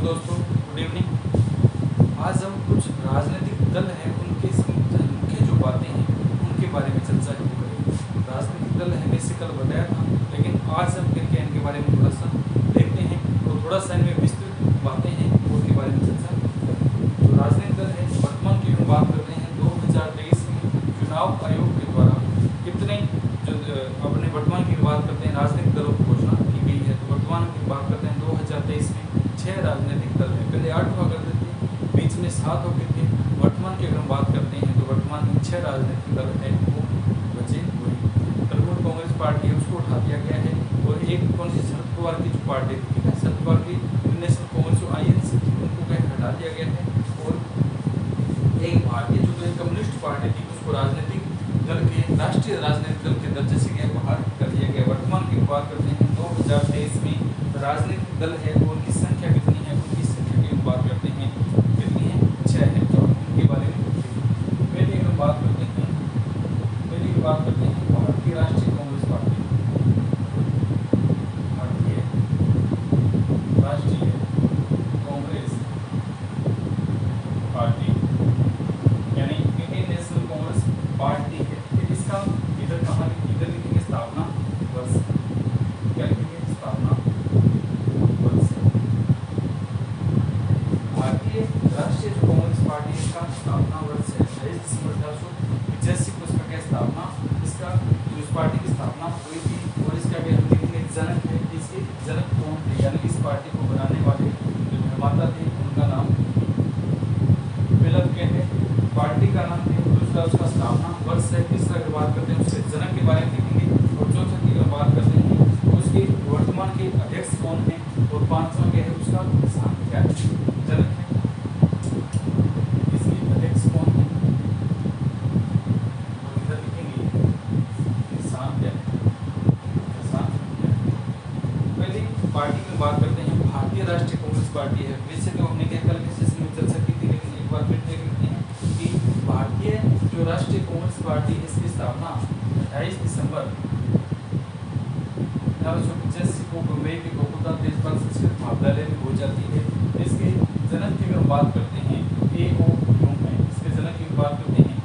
दोस्तों, good evening. आज हम कुछ राजनीतिक दल हैं उनके मुख्य जो बातें हैं उनके बारे में चर्चा करेंगे। राजनीतिक दल है वैसे कल बताया था, लेकिन आज हम फिर इनके बारे में थोड़ा सा देखते हैं और थोड़ा सा इनमें विस्तृत बातें हैं उनके बारे में चर्चा करेंगे। तो राजनीतिक दल है वर्तमान की हम बात करते हैं 2023 में चुनाव आयोग के द्वारा कितने अपने वर्तमान की बात करते हैं राजनीतिक दलों की घोषणा की गई है। तो वर्तमान की बात करते हैं 2023 में 6 राजनीतिक दल है। पहले 8 हुआ करते थे, बीच में 7 हो गए थे। वर्तमान की अगर हम बात करते हैं तो वर्तमान में 6 राजनीतिक दल है वो बचे हुए। तृणमूल कांग्रेस पार्टी है उसको उठा दिया गया है, और एक कौन सी शरद पवार की जो पार्टी थी, शरद पवार की नेशनल कांग्रेस जो INC थी उनको कहीं हटा दिया गया है, और एक भारतीय जो कम्युनिस्ट पार्टी थी उसको राजनीतिक दल के राष्ट्रीय राजनीतिक दल के दर्जे से बाहर कर दिया गया। वर्तमान की बात करते हैं 2023 में राजनीतिक दल है और उनकी संख्या कितनी है, उनकी संख्या की बात करते हैं कितनी है, 6 है। तो उनके बारे में पहले हम बात करते हैं भारतीय राष्ट्रीय कांग्रेस पार्टी। भारतीय राष्ट्रीय कांग्रेस पार्टी यानी इंडियन नेशनल कांग्रेस पार्टी है। इसका इधर कहाँ इधर लिखेंगे स्थापना वर्ष, क्या लिखेंगे स्थापना वर्ष। भारतीय राष्ट्रीय कांग्रेस पार्टी इसका स्थापना वर्ष है 28 दिसंबर 1885 को इसका क्या स्थापना, इसका इस पार्टी की स्थापना हुई थी। और इसका क्या लिखेंगे जनक है, इसके जनक कौन थे, यानी इस पार्टी को बनाने वाले जो निर्माता थे उनका नाम क्या है, पार्टी का नाम है। दूसरा उसका स्थापना वर्ष है। तीसरा की बात करते हैं उसके जनक के बारे में लिखेंगे, और चौथा की अगर बात करते हैं उसके वर्तमान के अध्यक्ष कौन है, और पांचवा क्या है उसका स्थान क्या है, जनक है इसके अध्यक्ष कौन है, और इधर लिखेंगे स्थान क्या है, स्थान क्या है। पहले पार्टी की बात करते हैं भारतीय राष्ट्रीय कांग्रेस पार्टी है। वैसे तो हमने क्या कल के सेशन में चर्चा की थी, लेकिन एक बार फिर देख लेते हैं कि भारतीय जो राष्ट्रीय कांग्रेस पार्टी इसकी स्थापना 28 दिसंबर 1885 को मुंबई के गोकुलदास देशपाल संस्कृत महाविद्यालय में हो जाती है। इसके जनक की अगर बात करते हैं A.O. ह्यूम है, इसके जनक की बात करते हैं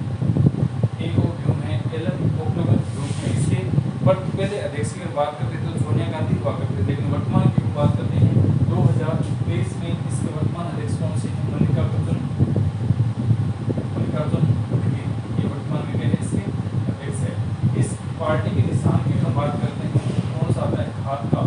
A.O. ह्यूम है, L.M. पोक्लोगर ह्यूम है। इसके पहले अध्यक्ष की बात करते हैं तो सोनिया गांधी हुआ करते, लेकिन वर्तमान की बात करते हैं 2023 में इसके वर्तमान अध्यक्ष कौन से हैं, मल्लिकार्जुन खड़गे, ये वर्तमान में इसके अध्यक्ष है। इस पार्टी के निशान की हम बात करते हैं कौन सा आता है, हाथ का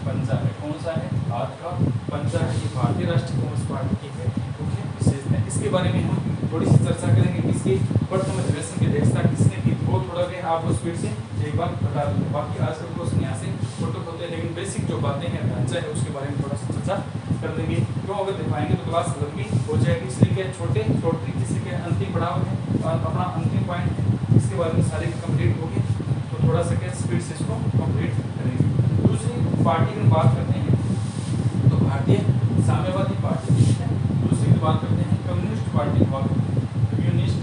पंजा है। कौन सा है, हाथ का पंजा है। ये भारतीय राष्ट्रीय कांग्रेस पार्टी की है मुख्य विशेषता है। इसके बारे में हम थोड़ी सी चर्चा करेंगे कि इसकी प्रथम अधिवेशन की अध्यक्षता किसने की, वो थोड़ा भी आप उस स्पीड से एक बार बता दूंगा। बाकी आज का क्वेश्चन यहाँ से फोटो होते हैं, लेकिन बेसिक जो बातें हैं ढांचा है उसके बारे में थोड़ा सा चर्चा कर लेंगे। क्यों अगर दिखाएंगे तो क्लास लंबी हो जाएगी, इसलिए क्या छोटे तरीके से क्या अंतिम पड़ाव है और अपना अंतिम पॉइंट है, इसके बारे में सारे कंप्लीट हो गए। तो थोड़ा सा क्या स्पीड से इसको कंप्लीट करेंगे। दूसरी पार्टी की बात करते हैं तो भारतीय साम्यवादी पार्टी है। दूसरी की बात करते हैं कम्युनिस्ट पार्टी, कम्युनिस्ट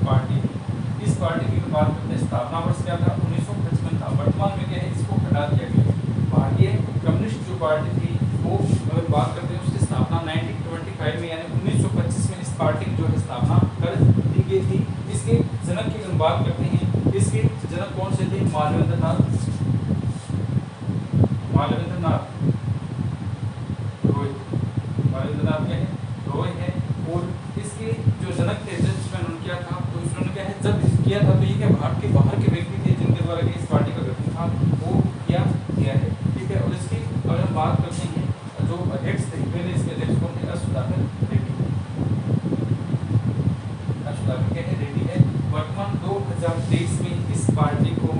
पार्टी। इस पार्टी की बात करते हैं स्थापना वर्ष क्या था, 1955 था। वर्तमान में क्या है, इसको हटा दिया गया। भारतीय कम्युनिस्ट जो पार्टी थी वो अगर बात करते हैं उसकी स्थापना 1925 में यानी 1925 में इस पार्टी की जो है स्थापना कर दी गई थी। इसके जनक की अगर बात करते हैं, इसके जनक कौन से थे, मालवेंद्र नाथ रॉय। मालवेंद्र नाथ क्या है, रॉय है। और इसके जो जनक थे जिसमें उन्होंने क्या था, तो उन्होंने क्या है जब किया था तो ये क्या भारत के बाहर के व्यक्ति थे जिनके द्वारा इस पार्टी का गठन था वो किया गया है, ठीक है। और इसकी अगर हम बात करते हैं जो अध्यक्ष थे, पहले इसके अध्यक्ष कौन थे, सुधाकर रेड्डी। सुधाकर क्या है, रेड्डी है। वर्तमान 2023 में इस पार्टी को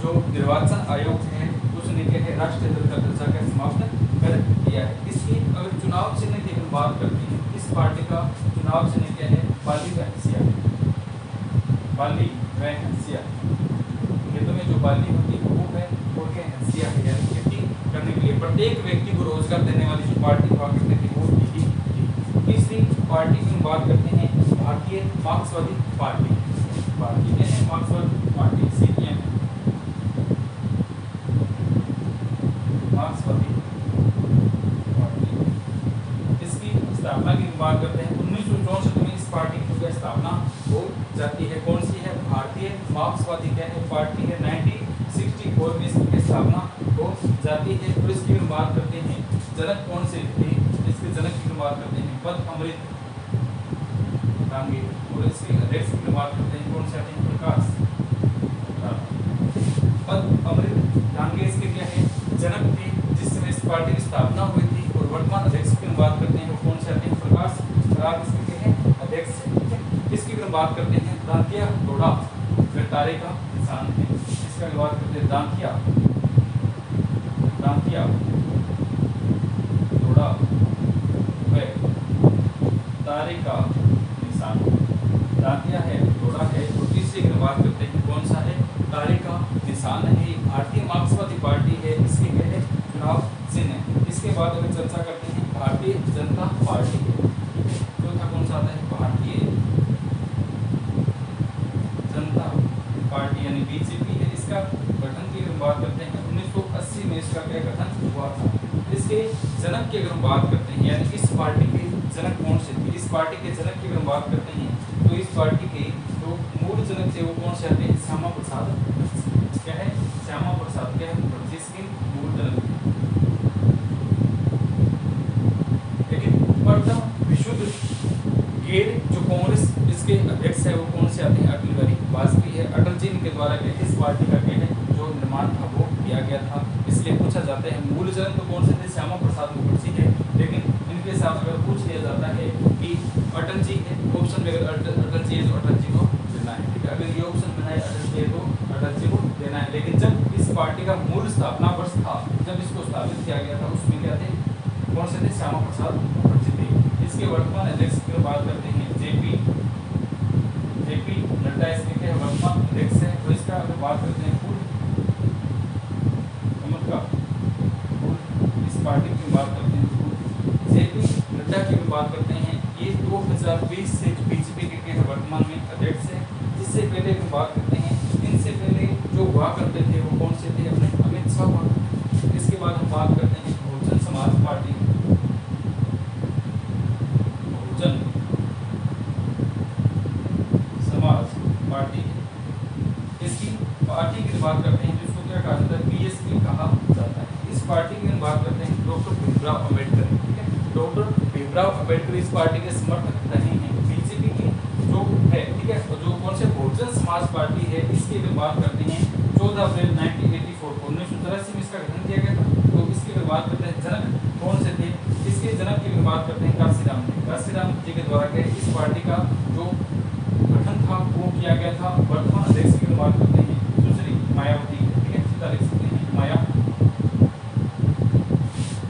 जो निर्वाचन आयोग है उसने क्या है राष्ट्रीय दल का दर्जा का समाप्त कर दिया है। इसकी अगर चुनाव चिन्ह की हम बात करते हैं, इस पार्टी का चुनाव चिन्ह क्या है, बाली व हंसिया। बाली व हंसिया, खेतों में जो बाली होती है वो है, और क्या हंसिया है, यानी खेती करने के लिए प्रत्येक व्यक्ति को रोजगार देने वाली जो पार्टी हुआ करती थी वो थी। तीसरी पार्टी की हम बात करते हैं भारतीय मार्क्सवादी पार्टी। भारतीय क्या है, मार्क्सवादी पार्टी, CPM है। 19 स्थापना हो जाती है। तो इसकी हम बात करते हैं जनक कौन से थे, इसके जनक की हम बात करते हैं पद अमृत डांगे, और इसके अध्यक्ष की बात करते हैं कौन से आते हैं प्रकाश। पद अमृत डांगे इसके क्या है जनक थे, जिस समय इस पार्टी की स्थापना हुई थी। और वर्तमान अध्यक्ष की हम बात करते हैं वो कौन से आते हैं प्रकाश राग, इसके क्या है अध्यक्ष है। इसकी हम बात करते हैं दांतिया घोड़ा फिर तारे का निशान है। इसका बात करते हैं दांतिया घोड़ा व तारे का निशान। दांतिया है घोड़ा है, और तीसरी की बात करते हैं कौन सा है तारे का निशान है। भारतीय मार्क्सवादी पार्टी है, इसके क्या है चुनाव चिन्ह है। इसके बाद अगर चर्चा करते हैं भारतीय जनता पार्टी है, चौथा कौन सा आता है भारतीय जनता पार्टी यानी बीजेपी है। इसका गठन की अगर बात करते हैं 1980 में इसका क्या गठन हुआ था। इसके जनक की अगर हम बात करते हैं यानी इस पार्टी के जनक कौन से थे, इस पार्टी के जनक की अगर हम बात करते हैं तो इस पार्टी के जो मूल जनक थे वो कौन से आते हैं श्यामा प्रसाद। क्या है श्यामा प्रसाद क्या है जिसके मूल जनक। लेकिन प्रथम विशुद्ध गैर जो कांग्रेस इसके अध्यक्ष है वो कौन से आते हैं अटल बिहारी वाजपेयी है। अटल जी के द्वारा इस पार्टी का क्या है जो निर्माण था वो किया गया था। इसलिए पूछा जाता है मूल जनक तो कौन से थे श्यामा प्रसाद मुखर्जी है, लेकिन इनके साथ अगर पूछ लिया जाता है कि अटल जी है ऑप्शन में अगर अटल जी है तो अटल जी को देना है, ठीक है। अगर ये ऑप्शन में है अटल जी है तो अटल जी को देना है। लेकिन जब इस पार्टी का मूल स्थापना वर्ष था, जब इसको स्थापित किया गया था उसमें क्या थे कौन से थे श्यामा प्रसाद मुखर्जी थे। इसके वर्तमान अध्यक्ष की बात करते हैं जेपी नड्डा इसके क्या वर्तमान अध्यक्ष है। तो इसका अगर बात करते हैं इस पार्टी की बात करते हैं जेपी नड्डा की बात करते हैं, ये 2020 से बीजेपी के वर्तमान में अध्यक्ष है। इससे पहले हम बात करते हैं इनसे पहले जो हुआ करते थे वो कौन से थे अपने अमित शाह हुआ। इसके बाद हम बात करते हैं बहुजन समाज पार्टी, बहुजन समाज पार्टी। इसकी पार्टी की बात करते हैं जिसको क्या कहा जाता है बीएसपी कहा जाता है। इस पार्टी की बात करते हैं डॉक्टर भीमराव अम्बेडकर, ठीक है। डॉक्टर भीमराव अम्बेडकर इस पार्टी के समर्थक रहे हैं। बीजेपी की जो है, ठीक है, जो कौन से बहुजन समाज पार्टी है इसकी भी बात करते हैं 14 अप्रैल 1984 में इसका गठन किया गया था। तो इसकी भी बात करते हैं जनक कौन से थे, इसके जनक की भी बात करते हैं काशीराम जी के द्वारा के इस पार्टी का जो गठन था वो किया गया था। वर्तमान अध्यक्ष की बात करते हैं सुश्री मायावती, ठीक है, सीधा लिख सकते हैं माया।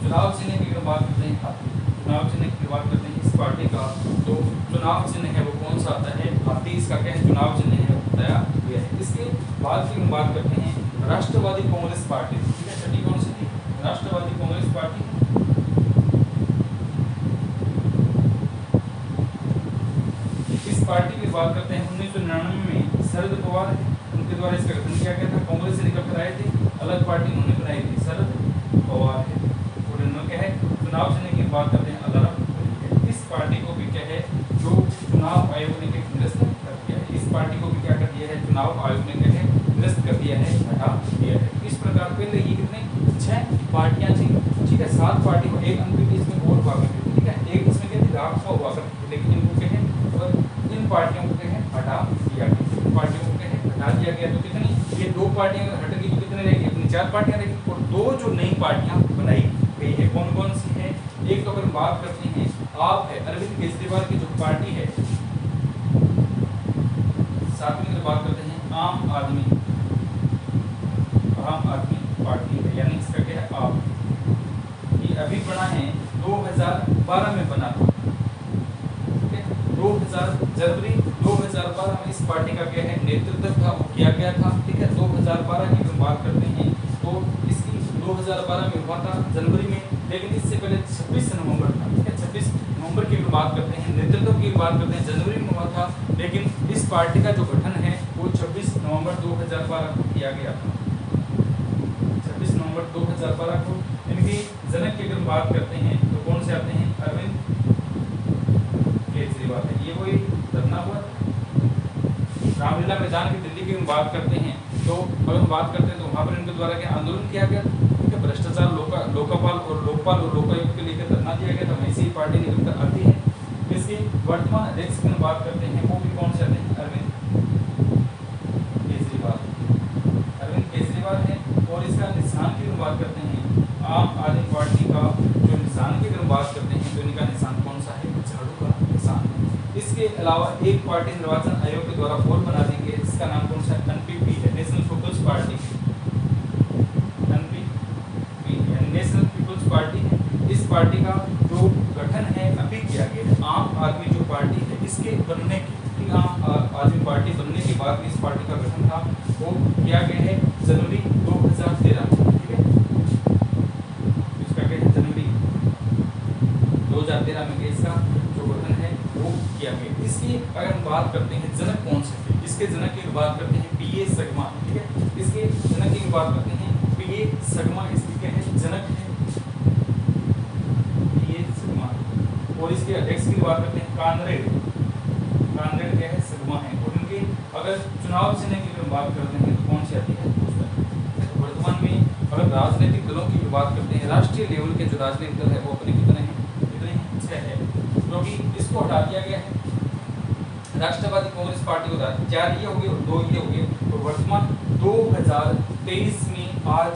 चुनाव चिन्ह की बात करते हैं हाथी, चुनाव चिन्ह की बात करते हैं इस पार्टी का जो चुनाव चिन्ह है वो कौन सा आता है हाथी, इसका क्या है चुनाव चिन्ह है बताया गया है। इसके बाद की हम बात करते हैं राष्ट्रवादी कांग्रेस पार्टी, ठीक है। छठी कौन सी थी राष्ट्रवादी कांग्रेस पार्टी। इस पार्टी की बात करते हैं 1999 में शरद पवार उनके द्वारा इसका गठन किया गया था। कांग्रेस से निकल कर आए थे, अलग पार्टी उन्होंने बनाई थी शरद पवार है। और इन्होंने क्या है चुनाव चिन्ह की बात करते हैं अलार्म। इस पार्टी को भी क्या है जो चुनाव आयोग ने निरस्त कर दिया है, इस पार्टी को भी क्या कर दिया है चुनाव आयोग ने क्या है निरस्त कर दिया है, हटा दिया है। इस प्रकार पहले ये कितने 6 पार्टियां थी, ठीक है। 7 पार्टी को एक अंक की इसमें और हुआ करती थी, ठीक है। एक इसमें क्या थी राजसभा हुआ करती थी, लेकिन इनको क्या है और इन पार्टियों को क्या है हटा दिया गया, इन पार्टियों को क्या है हटा दिया गया। तो कितनी ये 2 पार्टियां हट गई तो कितने रहेगी अपनी 4 पार्टियां रहेगी, और 2 जो नई पार्टियां बनाई गई है कौन कौन सी है। एक तो अगर बात करते हैं आप है अरविंद केजरीवाल की जो पार्टी है, साथ में बात करते हैं आम आदमी पार्टी है, यानी इसका क्या है आप, ये अभी बना है 2012 में बना था, ठीक है। जनवरी 2012 में इस पार्टी का क्या है नेतृत्व था वो किया गया था, ठीक है। 2012 की हम बात करते हैं तो इसकी 2012 में हुआ था जनवरी में, लेकिन इससे पहले 26 नवंबर था, ठीक है। 26 नवंबर की बात करते हैं, नेतृत्व की बात करते हैं जनवरी में हुआ था, लेकिन इस पार्टी का जो गठन है वो 26 नवंबर 2012 को किया गया था। 26 नवंबर 2012 को इनकी जनक की अगर बात करते हैं तो कौन से आते हैं अरविंद केजरीवाल है। ये वही धरना हुआ रामलीला मैदान की दिल्ली की हम बात करते हैं तो अगर हम बात करते हैं तो वहां पर इनके द्वारा क्या आंदोलन किया गया, ठीक है, भ्रष्टाचार, लोकपाल और लोकायुक्त के लेकर धरना दिया गया था। वैसे ही पार्टी निकल कर आती है। इसकी वर्तमान अध्यक्ष की बात करते हैं, वो भी कौन से आते हैं, अरविंद केजरीवाल है। और इसका निशान की बात करते हैं, आम आदमी पार्टी का जो निशान की अगर बात करते हैं तो इनका निशान कौन सा है, झाड़ू का निशान है। इसके अलावा एक पार्टी निर्वाचन आयोग के द्वारा और बना दी गई, इसका नाम कौन सा है, एनपीपी है, national people's party. NPP national people's party है। इस पार्टी का जो गठन है अभी किया गया है, आम आदमी जो पार्टी है इसके बनने की, आम आदमी पार्टी बनने के बाद इस पार्टी का गठन था वो किया गया है जनवरी 2013, ठीक है, इसका क्या है, जनवरी 2013 में इसका जो गठन है वो किया गया। इसकी अगर हम बात करते हैं जनक कौन से थे, इसके जनक की बात करते हैं पीए सगमा, ठीक है, इसके जनक की बात करते हैं पीए सगमा, इसकी क्या है, जनक है पीए सगमा। और इसके अध्यक्ष की बात करते हैं कानरेड क्या है, सगमा है। और उनके अगर चुनाव चिन्ह की अगर बात करते हैं तो कौन सी आती है, वर्तमान में अगर राजनीतिक दलों की बात करते हैं, राष्ट्रीय लेवल के जो राजनीतिक दल है वो अपने कितने हैं, 6 है, क्योंकि इसको हटा दिया गया है। राष्ट्रवादी कांग्रेस पार्टी को 4 ये हो गए और 2 ये हो गए। तो वर्तमान 2023 में आज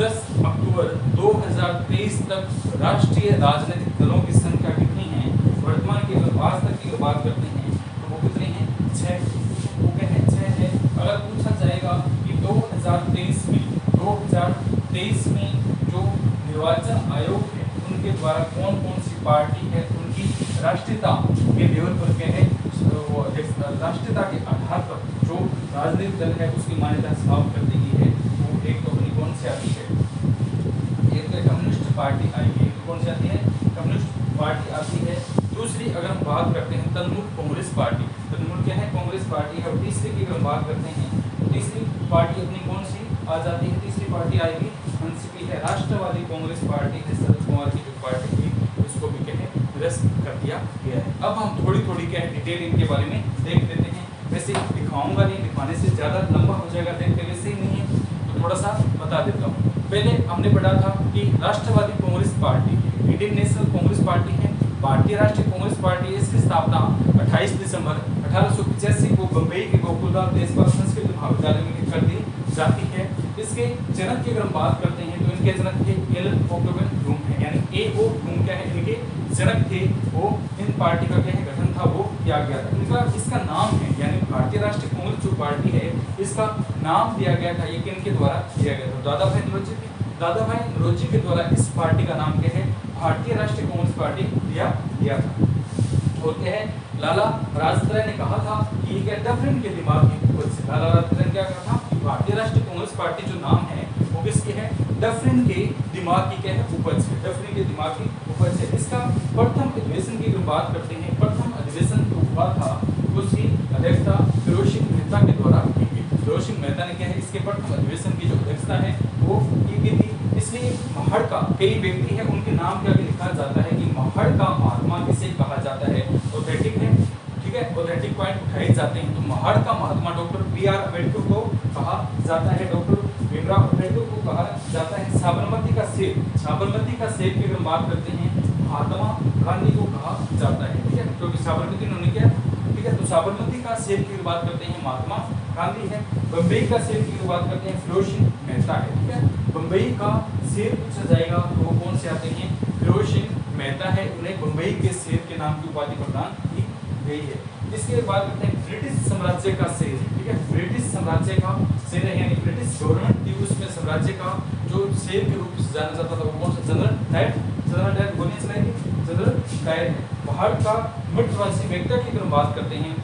10 अक्टूबर 2023 तक राष्ट्रीय राजनीतिक दलों की संख्या कितनी है, वर्तमान की अगर आज तक की बात करते हैं तो वो कितनी है, 6, वो क्या है, 6 है। अगर पूछा जाएगा कि 2023 में जो निर्वाचन आयोग है उनके द्वारा कौन कौन सी पार्टी है उनकी राष्ट्रीयता के लेवल पर क्या है, राष्ट्रीयता के आधार पर जो राजनीतिक दल है उसकी मान्यता समाप्त कर दी गई है। वो एक तो अपनी कौन सी आती है, एक तो कम्युनिस्ट पार्टी आएगी, एक कौन सी आती है, कम्युनिस्ट पार्टी आती है। दूसरी अगर हम बात करते हैं तृणमूल कांग्रेस पार्टी, तृणमूल क्या है, कांग्रेस पार्टी है। और तीसरी की अगर बात करते हैं तो तीसरी पार्टी अपनी कौन सी आ जाती है, तीसरी पार्टी आएगी एनसीपी है, राष्ट्रवादी कांग्रेस पार्टी है, शरद कुमार की जो पार्टी थी उसको भी क्या है, निरस्त कर दिया गया है। अब हम थोड़ी थोड़ी क्या है डिटेल इनके बारे में देख लेते हैं। वैसे दिखाऊंगा नहीं, दिखाने से ज़्यादा लंबा हो जाएगा, देखते वैसे ही नहीं है तो थोड़ा सा बता देता हूँ। पहले हमने पढ़ा था कि राष्ट्रवादी Congress party, Indian National Congress party है, भारतीय राष्ट्रीय कांग्रेस पार्टी है। इसकी स्थापना 28 दिसंबर 1885 को बम्बई के गोकुलदास देशपाल संस्कृत महाविद्यालय में कर दी जाती है। इसके जनक की अगर हम बात करते हैं तो इनके जनक थे एलन ऑक्टोवन ब्लूम है, यानी ए.ओ. ब्लूम क्या है, इनके जनक थे। वो इन पार्टी का क्या है गठन था वो किया गया था। इनका इसका नाम है, यानी भारतीय राष्ट्रीय कांग्रेस जो पार्टी है इसका नाम दिया गया था, ये किनके द्वारा दिया गया था, दादा भाई नौरोजी के द्वारा इस पार्टी का नाम क्या है, भारतीय राष्ट्रीय कांग्रेस पार्टी दिया गया था। और क्या है, लाला राजतराय ने कहा था कि ये क्या डफरिन के दिमाग की उपज से, लाला राजतराय ने क्या कहा था कि भारतीय राष्ट्रीय कांग्रेस पार्टी जो नाम है वो किसकी है, डफरिन के दिमाग की क्या है उपज है, डफरिन के दिमाग की उपज है। इसका प्रथम अधिवेशन की बात करते हैं, प्रथम अधिवेशन जो हुआ था उसकी अध्यक्षता फिरोज सिंह मेहता के द्वारा की गई। फिरोज सिंह मेहता ने क्या है इसके प्रथम अधिवेशन की जो अध्यक्षता है वो की गई थी। इसलिए महड़ का कई व्यक्ति है उनके नाम के आगे लिखा जाता है कि महड़ का महात्मा किसे कहा जाता है, ऑथेंटिक है, ठीक है, ऑथेंटिक पॉइंट उठाए जाते हैं। तो महड़ का महात्मा डॉक्टर बी.आर. अम्बेडकर को कहा जाता है, डॉक्टर भीमराव अम्बेडकर को कहा जाता है। साबरमती का सेब की अगर बात करते हैं महात्मा गांधी को कहा जाता है, ठीक है, क्योंकि साबरमती उन्होंने क्या, ठीक है, तो साबरमती का सेब की बात करते हैं महात्मा गांधी है। बम्बई का सेब की बात करते हैं फिरोज सिंह मेहता है, ठीक है, बम्बई का सेब पूछा जाएगा तो वो कौन से आते हैं, फिरोज सिंह मेहता है। उन्हें बम्बई के सेब के नाम की उपाधि प्रदान की गई है। इसके बाद करते हैं ब्रिटिश साम्राज्य का शेर, ठीक है, ब्रिटिश साम्राज्य का शेर है, यानी ब्रिटिश गवर्नमेंट थी उसमें साम्राज्य का जो शेर के रूप से जाना जाता था वो कौन सा, जनरल डायर गोली चलाएंगे, जनरल डायर है। भारत का मध्यवंशी व्यक्ति की अगर बात करते हैं,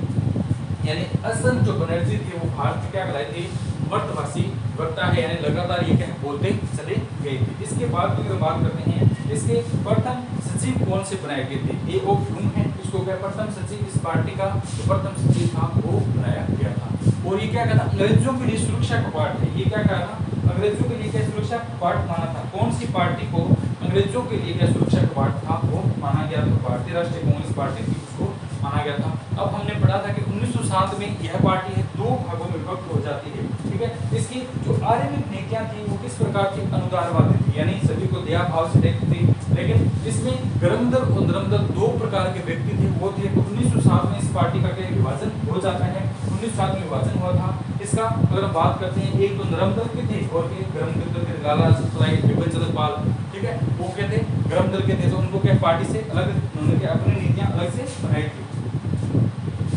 यानी असम जो बनर्जी थे वो भारत के क्या कहलाए थे, मध्यवंशी वक्ता है, यानी लगातार ये क्या बोलते चले गए थे। इसके बाद अगर बात करते हैं इसके प्रथम सचिव कौन से बनाए गए थे, ए.ओ. ब्लूम है, इसको क्या प्रथम सचिव इस पार्टी का जो प्रथम सचिव था वो बनाया गया था। और ये क्या कहता, अंग्रेजों के लिए सुरक्षा कपाट है, ये क्या कहना, अंग्रेजों के लिए क्या सुरक्षा कपाट माना था, कौन सी पार्टी को अंग्रेजों के लिए क्या सुरक्षा कपाट था वो माना गया, तो भारतीय राष्ट्रीय कांग्रेस पार्टी थी उसको माना गया था। अब हमने पढ़ा था कि 1907 में यह पार्टी है 2 भागों में विभक्त हो जाती है। ठीक है। इसकी जो आर्यविक नीतियां थी वो किस प्रकार की, अनुदारवादी थी, यानी सभी को दया भाव से देखती थी। लेकिन इसमें गरमदल और नरमदल दो प्रकार के व्यक्ति थे, वो थे 1907 में इस पार्टी का क्या विभाजन हो जाता है, 1907 में विभाजन हुआ था इसका। अगर हम बात करते हैं, एक तो नरमदल के थे और एक गरमदल के, लाला सतलाई बिपिन चंद्र पाल, ठीक है, वो क्या थे, गरमदल के थे, तो उनको क्या पार्टी से अलग, उन्होंने अपनी नीतियां अलग से बनाई थी।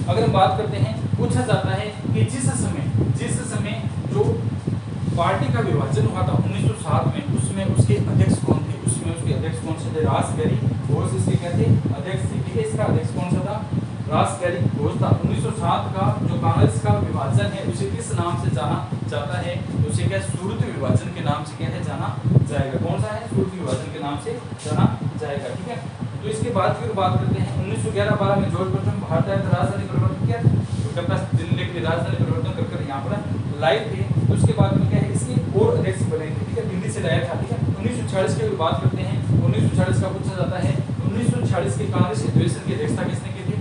अगर हम बात करते हैं, पूछा जाता है कि जिस समय जो पार्टी का विभाजन हुआ था 1907 में, उसमें उसके अध्यक्ष कौन थे, उसमें उसके अध्यक्ष कौन से थे, रासबिहारी घोष इसके क्या थे, अध्यक्ष थे, ठीक है। इसका अध्यक्ष कौन सा था, रासबिहारी घोष था। 1907 का जो कांग्रेस का विभाजन है उसे किस नाम से जाना जाता है, उसे क्या सूरत विभाजन के नाम से क्या है जाना जाएगा, कौन सा है, सूरत विभाजन के नाम से जाना जाएगा, ठीक है। तो इसके बाद फिर बात करते हैं 1911-12 में जॉर्ज प्रथम भारत राजधानी परिवर्तन किया, कलकत्ता दिल्ली की राजधानी परिवर्तन कर यहाँ पर लाए थे। तो उसके बाद में क्या है, इसके और अध्यक्ष बने थे, ठीक है, दिल्ली से लाया था, ठीक है। 1946 की बात करते हैं, 1946 का पूछा जाता है, 1946 के कांग्रेस अधिवेशन की अध्यक्षता किसने की थी,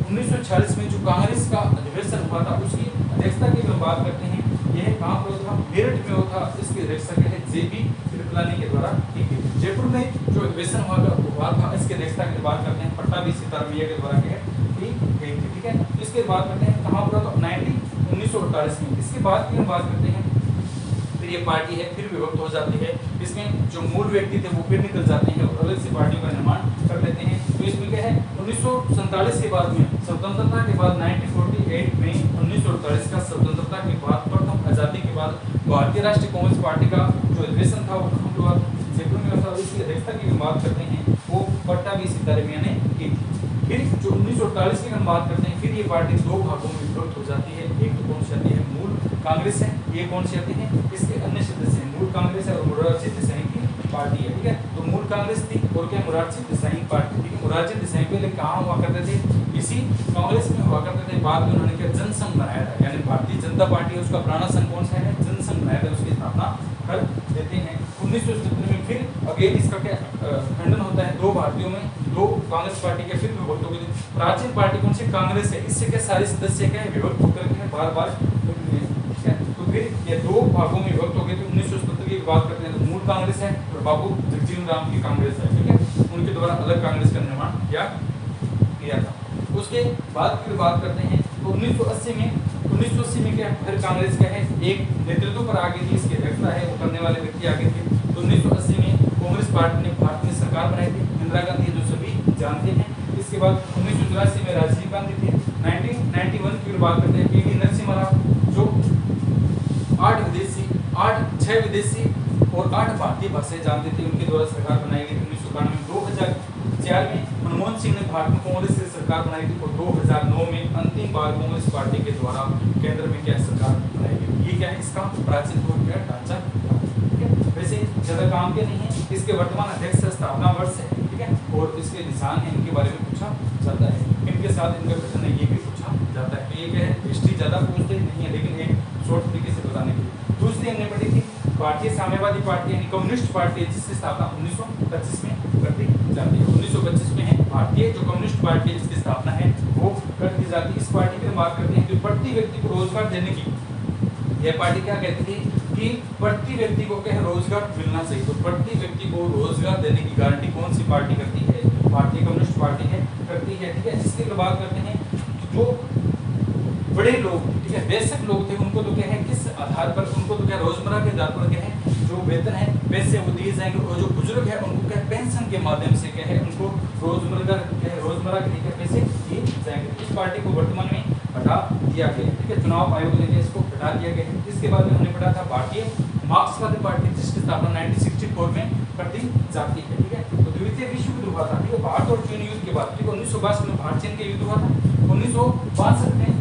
1946 में जो कांग्रेस का अधिवेशन हुआ था उसकी अध्यक्षता की हम बात करते हैं, यह कहाँ पर था, मेरठ में था। इसकी अध्यक्षता क्या है, जेबी कृपलानी के द्वारा की गई। जयपुर में जो अधिवेशन हुआ था इसके अध्यक्षता की बात करते हैं, पट्टाभी सीतारामैया के द्वारा क्या की गई थी, ठीक है। इसके बाद करते हैं कहाँ पर, तो 1948 में। इसके बाद की हम बात करते हैं, फिर ये पार्टी है फिर विभक्त हो जाती है, इसमें जो मूल व्यक्ति थे वो फिर निकल जाते हैं और अलग से पार्टियों का निर्माण कर लेते हैं। तो इसमें क्या है, 1947 के बाद में, स्वतंत्रता के बाद 1948 में, 1948 का स्वतंत्रता के बाद प्रथम आजादी के बाद भारतीय राष्ट्रीय कांग्रेस पार्टी का जो अधिवेशन था वो कहाँ हुआ, जयपुर में हुआ। इसकी अध्यक्षता की बात करते हैं वो पट्टाभी सीतारामैया ने की थी। फिर जो 1948 की हम बात करते हैं, फिर ये पार्टी दो भागों में विभक्त हो जाती है। एक तो कौन सी आती है, मूल कांग्रेस है, ये कौन सी आती है, इसके अन्य सदस्य हैं, मूल कांग्रेस है और मोरारजी देसाई की पार्टी है, ठीक है। तो मूल कांग्रेस थी और क्या मोरारजी देसाई पार्टी, ठीक है। मोरारजी देसाई पहले कहाँ हुआ करते थे, इसी कांग्रेस में हुआ करते थे, बाद में उन्होंने क्या जनसंघ बनाया था, यानी भारतीय जनता पार्टी उसका पुराना संघ कौन सा है, जनसंघ बनाया था, उसकी स्थापना कर देते हैं। 1977 में फिर अगेन इसका क्या खंडन होता है, दो भारतीयों में, दो कांग्रेस पार्टी के फिर विभक्त हो गई। प्राचीन पार्टी कौन सी, कांग्रेस है, इससे क्या सारे सदस्य क्या है विभक्त होकर के बार बार, ठीक है। तो फिर ये दो भागों में विभक्त हो गए थे। 1977 की बात करते हैं तो मूल कांग्रेस है और बाबू जगजीवन राम की कांग्रेस है, ठीक है, उनके द्वारा अलग कांग्रेस का निर्माण किया था। उसके बाद फिर बात करते हैं तो 1980 में क्या फिर कांग्रेस क्या है एक नेतृत्व पर आ गई थी, इसकी अध्यक्षता है वो करने वाले व्यक्ति आ गए थे। तो 1980 में कांग्रेस पार्टी ने भारत में सरकार बनाई थी, इंदिरा गांधी जो सभी जानते हैं। इसके बाद 1984 में राजीव गांधी थे। 1991 की बात करते हैं, पीवी नरसिम्हा राव जो 6 विदेशी और 8 भारतीय भाषाएं जानते थे, उनके द्वारा सरकार बनाई गई थी 1991 में। 2004 में मनमोहन सिंह ने भारत में कांग्रेस से सरकार बनाई थी और 2009 में अंतिम बार कांग्रेस पार्टी के द्वारा केंद्र में क्या सरकार बनाई गई। ये क्या है, इसका प्राचीन पूर्व क्या ढांचा, ठीक है। वैसे ज्यादा काम के नहीं है, इसके वर्तमान अध्यक्ष स्थापना वर्ष है, ठीक है, और इसके निशान है, इनके बारे में पूछा जाता है, इनके साथ इनका प्रश्न है ये भी पूछा जाता है। तो ये क्या है, हिस्ट्री ज्यादा पूछते नहीं है लेकिन एक शॉर्ट तरीके से बताने के लिए। दूसरी हमने पढ़ी थी भारतीय साम्यवादी पार्टी यानी कम्युनिस्ट पार्टी है, जिसकी स्थापना 1925 में कर दी जाती है। 1925 में है भारतीय जो कम्युनिस्ट पार्टी है जिसकी स्थापना है वो कर दी जाती है। इस पार्टी की बात करते हैं कि प्रति व्यक्ति को रोजगार देने की यह पार्टी क्या कहती थी कि प्रति व्यक्ति को क्या रोजगार मिलना चाहिए। तो प्रति व्यक्ति को रोजगार देने की गारंटी कौन सी पार्टी करती है, भारतीय कम्युनिस्ट पार्टी है करती है, ठीक है। जिसकी बात करते हैं जो बड़े लोग, ठीक है, वयस्क लोग थे, उनको तो क्या है किस आधार पर, उनको तो क्या रोजमर्रा के आधार पर क्या है जो वेतन है पैसे वो दिए जाएंगे, और जो बुजुर्ग है उनको क्या पेंशन के माध्यम से क्या है उनको रोजमर्रा के लिए क्या पैसे दिए जाएंगे। इस पार्टी को वर्तमान में हटा दिया गया, ठीक है, चुनाव आयोग ने इसको हटा दिया गया है। इसके बाद में हमने पढ़ा था भारतीय मार्क्सवादी पार्टी जिसकी स्थापना 1964 में कर दी जाती है, ठीक है। तो द्वितीय विश्व युद्ध हुआ था, ठीक है, भारत और चीन युद्ध के बाद, ठीक है, 1962 में भारत चीन के युद्ध हुआ था। 1962 में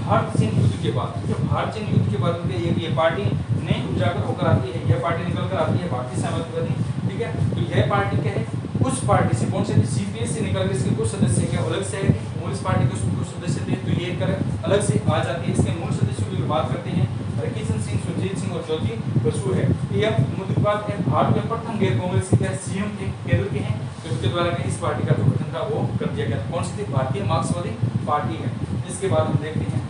भारत चीन युद्ध के बाद, ठीक है, भारत चीन युद्ध के बाद ये पार्टी ने उजागर होकर आती है, यह पार्टी निकल कर आती है भारतीय साम्यवादी, ठीक है। तो यह पार्टी क्या है कुछ पार्टी से कौन से सीपीएस से निकल कर इसके कुछ सदस्य क्या अलग से है, कांग्रेस पार्टी के कुछ सदस्य थे तो ये कर अलग से आ जाती है। इसके मूल सदस्यों की बात करते हैं हरकिशन सिंह, सुरजीत सिंह और ज्योति बसु है। यह मुद्दे बात है भारत में प्रथम गैर कांग्रेस के सीएम थे, केंद्र के हैं, तो उनके द्वारा इस पार्टी का जो गठन था वो कर दिया गया। कौन सी थी, भारतीय मार्क्सवादी पार्टी है। इसके बाद हम देखते हैं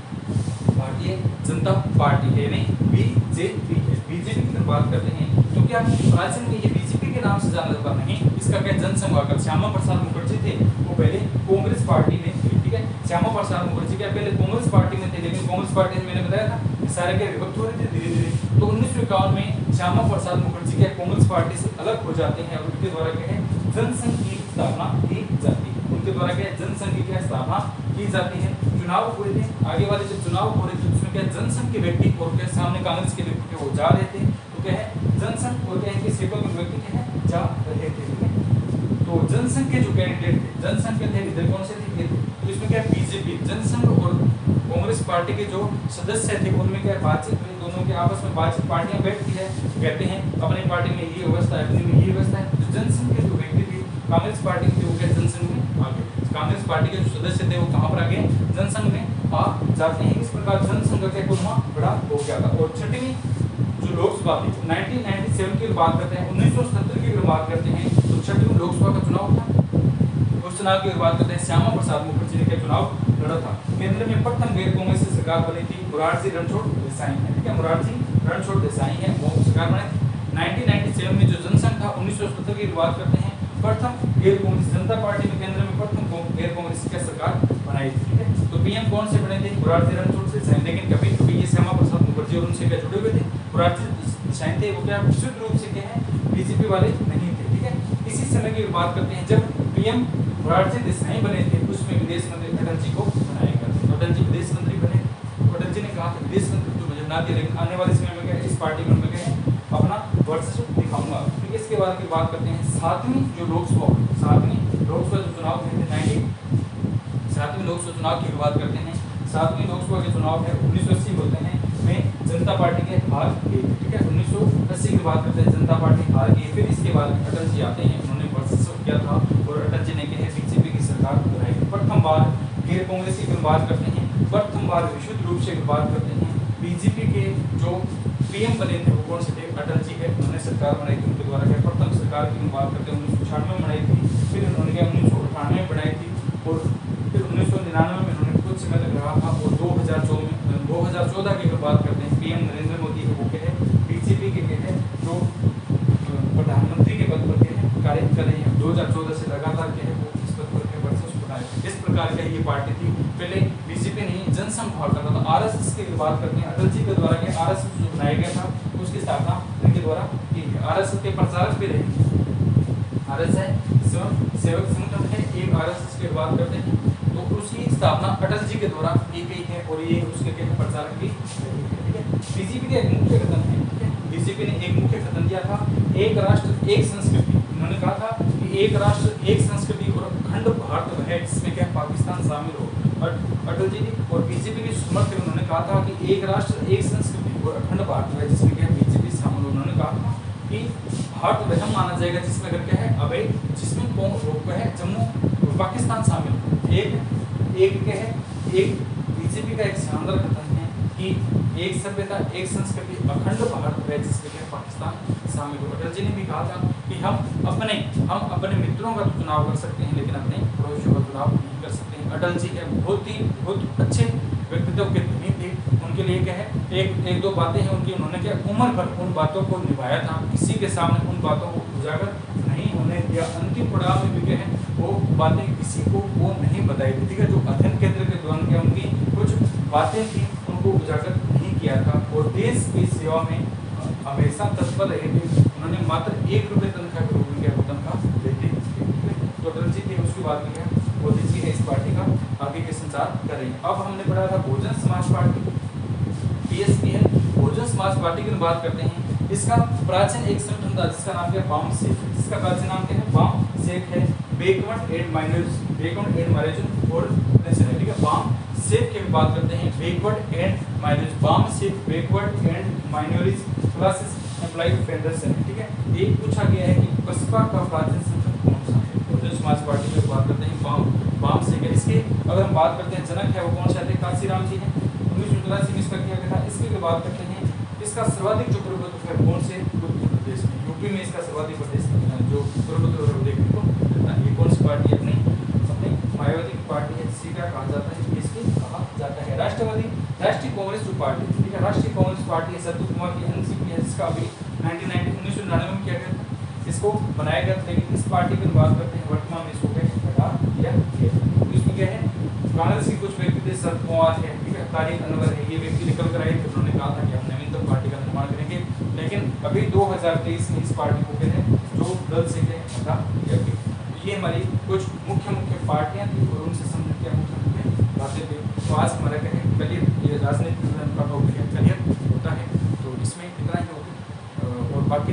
भारतीय जनता पार्टी है, नहीं बीजेपी है। बीजेपी की बात करते हैं तो क्या प्राचीन में ये बीजेपी के नाम से जाना जाता नहीं, इसका क्या जनसंघ हुआ करता। श्यामा प्रसाद मुखर्जी थे वो पहले कांग्रेस पार्टी में थे, ठीक है। श्यामा प्रसाद मुखर्जी क्या पहले कांग्रेस पार्टी में थे, लेकिन कांग्रेस पार्टी में मैंने बताया था सारे क्या विभक्त हो रहे थे धीरे धीरे। तो 1951 में श्यामा प्रसाद मुखर्जी क्या कांग्रेस पार्टी से अलग हो जाते हैं और उनके द्वारा क्या है जनसंघ की स्थापना की जाती है। उनके द्वारा क्या जनसंघ की क्या स्थापना की जाती है। चुनाव हुए थे, आगे वाले जब चुनाव हो रहे थे उसमें क्या जनसंघ के व्यक्ति और क्या सामने कांग्रेस के व्यक्ति वो जा रहे थे, तो क्या है जनसंघ और क्या है कि सेवक के व्यक्ति क्या है जा रहे थे, ठीक है। तो जनसंघ के जो कैंडिडेट थे, जनसंघ के थे इधर कौन से थे, तो इसमें क्या बीजेपी जनसंघ और कांग्रेस पार्टी के जो सदस्य थे उनमें क्या बातचीत हुई, दोनों के आपस में बातचीत, पार्टियां बैठती है, कहते हैं अपनी पार्टी में ये व्यवस्था है, अपनी में ये व्यवस्था है। तो जनसंघ के जो व्यक्ति थे कांग्रेस पार्टी के, वो क्या जनसंघ में आ गए। कांग्रेस पार्टी के जो सदस्य थे वो कहां पर आ गए, जनसंघ में आ जाते हैं। इस प्रकार जनसंघ का कुलमा बड़ा हो गया था। और छठवीं जो लोकसभा थी 1997 की बात करते हैं, 1977 की बात करते हैं, तो छठवीं लोकसभा का चुनाव था। उस चुनाव की बात करते हैं, श्यामा प्रसाद मुखर्जी ने क्या चुनाव लड़ा था। केंद्र में प्रथम गैर कांग्रेस सरकार बनी थी, मोरारजी रणछोड़ देसाई है, ठीक है, मोरारजी रणछोड़ देसाई है वो सरकार बने। 1997 में जो जनसंघ था 1977 की बात करते हैं, प्रथम गैर कांग्रेस जनता पार्टी में केंद्र में प्रथम गैर कांग्रेस की सरकार बनाई थी, ठीक है। तो पीएम कौन से बने थे, मोरारजी रणछोड़ देसाई, लेकिन कभी कभी ये श्यामा प्रसाद मुखर्जी और उनसे क्या जुड़े हुए थे, मोरारजी देसाई थे, वो क्या विशुद्ध रूप से क्या है बीजेपी वाले नहीं थे, ठीक है। इसी समय की बात करते हैं जब पीएम मोरारजी देसाई बने थे, उसमें विदेश मंत्री अटल जी को बनाया गया था। अटल जी विदेश मंत्री बने, अटल जी ने कहा था विदेश मंत्री तो मुझे बना दिया, लेकिन आने वाले समय में क्या इस पार्टी में मैं क्या अपना वर्चस्व दिखाऊंगा। ठीक है, इसके बाद की बात करते हैं सातवीं जो लोकसभा जो चुनाव थे 7वीं लोकसभा चुनाव की बात करते हैं। 7वीं लोकसभा के चुनाव है 1980 होते हैं में जनता पार्टी के हार गई, ठीक है। 1980 की बात करते हैं, जनता पार्टी हार गई। फिर इसके बाद अटल जी आते हैं, उन्होंने वर्चस्व किया था और अटल जी ने क्या बीजेपी की सरकार बनाई। प्रथम बार गैर कांग्रेसी की बात करते हैं, प्रथम बार विशुद्ध रूप से बात करते हैं बीजेपी के जो पीएम बने थे वो कौन से थे, अटल जी है, उन्होंने सरकार बनाई थी। उनके द्वारा क्या प्रथम सरकार की बात करते हैं 1996 में बनाई थी, फिर उन्होंने क्या 1998 में बनाई थी और फिर 1999 में उन्होंने कुछ समय तक रहा था। और 2014 की अगर बात करते हैं, पीएम नरेंद्र मोदी है वो क्या है बीजेपी के है जो प्रधानमंत्री के पद पर कार्य कर रहे हैं। 2014 से लगातार क्या है वो इस पद पर के वर्चस्व बनाए। इस प्रकार का ये पार्टी थी, पहले बीजेपी नहीं जनसंघ हुआ करता था। आरएसएस की बात करते हैं, अटल जी के द्वारा क्या आरएसएस जो बनाया गया था उसकी स्थापना इनके द्वारा की गई। आरएसएस के प्रचारक भी रहे, आरएसएस सेवक संगठन है एक, आरएसएस की बात करते हैं तो उसकी स्थापना अटल जी के द्वारा की गई है और ये उसके क्या प्रचारक भी रही है, ठीक है। बीजेपी का एक मुख्य कथन है, ठीक है, बीजेपी ने एक मुख्य कथन दिया था एक राष्ट्र एक संस्कृति। उन्होंने कहा था कि एक राष्ट्र एक संस्कृति और अखंड भारत है जिसमें क्या पाकिस्तान शामिल हो। अटल जी और बीजेपी के समर्थक उन्होंने कहा था कि एक राष्ट्र एक संस्कृति और अखंड भारत है जिसमें क्या बीजेपी शामिल हो। उन्होंने कहा था कि भारत वह माना जाएगा जिसमें अगर क्या है अबे जिसमें है जम्मू पाकिस्तान शामिल हो। एक क्या है एक बीजेपी का एक शानदार कथन है कि एक सभ्यता एक संस्कृति अखंड भारत है जिसमें क्या पाकिस्तान शामिल हो। अटल जी ने भी कहा था कि हम अपने मित्रों का तो चुनाव कर सकते हैं लेकिन अपने पड़ोसियों का चुनाव नहीं कर सकते हैं। अटल जी बहुत अच्छे व्यक्तित्व के धनी थे। उनके लिए क्या है एक दो बातें हैं उनकी, उन्होंने क्या उम्र भर उन बातों को निभाया था, किसी के सामने उन बातों को उजागर नहीं होने दिया। अंतिम पड़ाव में भी क्या है वो बातें किसी को वो नहीं बताई थी, ठीक है। जो अध्ययन केंद्र के दौरान क्या उनकी कुछ बातें थी उनको उजागर नहीं किया था और देश की सेवा में हमेशा तत्पर रहे थे। उन्होंने मात्र ₹1 तनख्वाह के रूप में तनख्वाह देते थे। तो अटल जी थे, उसके बाद में क्या मोदी जी है इस पार्टी का आगे के संचार कर रही है। अब हमने पढ़ा था बहुजन समाज पार्टी, पीएसपी है। बहुजन समाज पार्टी की बात करते हैं, इसका प्राचीन एक संगठन था जिसका नाम क्या बाम सेक, जिसका प्राचीन नाम क्या है बाम सेक है। बैकवर्ड एंड माइनॉरिटीज और नेशनल, ठीक है। बाम सेक की बात करते हैं, backward and minorities, BAMCEF backward and minorities classes employed federation, ठीक है। ये पूछा गया है कि बसपा का प्राचीन संगठन कौन सा है। बहुजन समाज पार्टी की बात करते हैं बाम सेक है। इसके अगर हम बात करते हैं जनक है वो कौन सा थे, काशीराम जी हैं। 1984 में इसका किया गया था। इसकी भी बात करते हैं, इसका सर्वाधिक जो प्रभुत्व है कौन से उत्तर प्रदेश में, यूपी में इसका सर्वाधिक प्रदेश जो प्रभुत्व देखने को मिलता है। ये कौन सी पार्टी अपनी मायावती की पार्टी है, जिसे क्या कहा जाता है, इसकी कहा जाता है राष्ट्रीय कांग्रेस इसका अभी 1999 में किया गया था, इसको बनाया गया था, लेकिन इस पार्टी की बात करते हैं वर्तमान में इसको हटा दिया गया। तो इसमें क्या है, कांग्रेस के कुछ व्यक्ति थे, शरद पवार है, ठीक है, तारिक अनवर है, ये व्यक्ति निकल कर आए थे, उन्होंने कहा था कि हम नवीनतम पार्टी का निर्माण करेंगे, लेकिन अभी 2023 में इस पार्टी को क्या है जो दल से हटा दिया गया। ये हमारी कुछ मुख्य पार्टियां थी और उनसे संबंधित क्या मुख्य बातें थी। तो आज हमारा क्या है करियर, ये राजनीतिक का टॉपिक है, करियर होता है, तो इसमें इतना ही होगा और बाकी